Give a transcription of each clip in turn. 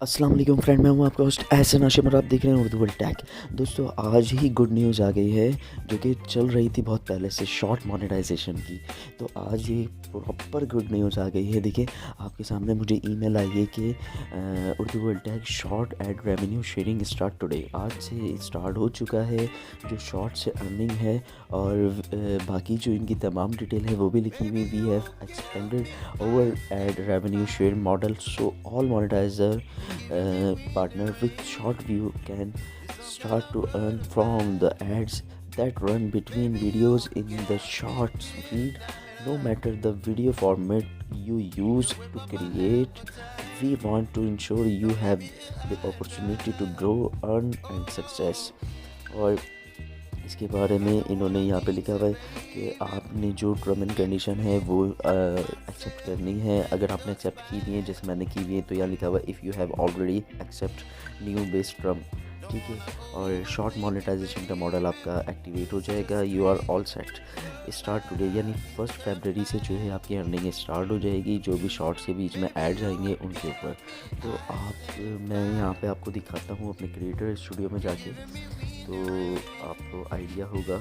अस्सलाम वालेकुम फ्रेंड, मैं हूं आपका होस्ट एहसन हाशिम और आप देख रहे हैं उर्दू वर्ल्ड टैक। दोस्तों, आज ही गुड न्यूज़ आ गई है जो कि चल रही थी बहुत पहले से, शॉर्ट मोनेटाइजेशन की। तो आज ये प्रॉपर गुड न्यूज़ आ गई है। देखिए, आपके सामने मुझे ईमेल आई है कि Urdu world tech short ad revenue sharing start today. आज से स्टार्ट हो चुका है जो शॉर्ट से अर्निंग है, और बाकी जो इनकी तमाम डिटेल है वो भी लिखी हुई। We have expanded over ad revenue share model so all monetiser partner with ShortView can start to earn from the ads that run between videos in the shorts feed, no matter the video format you use to create. We want to ensure you have the opportunity to grow, earn and success. और इसके बारे में इन्होंने यहाँ पे लिखा हुआ है कि आपने जो टर्म एंड कंडीशन है वो एक्सेप्ट करनी है। अगर आपने एक्सेप्ट की दी है, जैसे मैंने की हुई है, तो यहाँ लिखा हुआ है if you have already accept new based term, ठीक है। और शॉर्ट मोनेटाइजेशन का मॉडल आपका एक्टिवेट हो जाएगा। You are all set start today, यानी 1 फरवरी से जो है आपकी अर्निंग स्टार्ट हो जाएगी। जो भी शॉर्ट्स के बीच में ऐड आएंगे उनके ऊपर, तो मैं यहाँ पे आपको दिखाता हूँ अपने क्रिएटर स्टूडियो में जाके, तो आपको आइडिया होगा।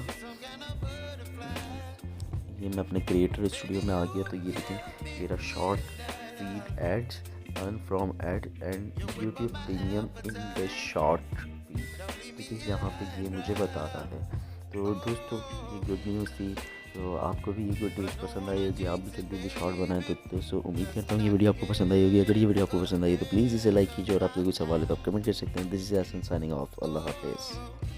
ये मैं अपने क्रिएटर स्टूडियो में आ गया, तो ये देखें मेरा short feed ads, earn from ad and YouTube premium in the short feed. ठीक है, यहाँ पे ये मुझे बता रहा है। तो दोस्तों, ये गुड न्यूज़ थी। तो आपको भी ये गुड न्यूज़ पसंद आई होगी, आप भी जल्दी जल्दी शॉर्ट बनाएं। तो दोस्तों, उम्मीद करता हूँ ये वीडियो आपको पसंद आई होगी। अगर ये वीडियो आपको पसंद आई तो प्लीज़ इसे लाइक कीजिए, और आपको कोई सवाल है तो आप कमेंट कर सकते हैं। This is Hasan signing off. अल्लाह हाफिज़।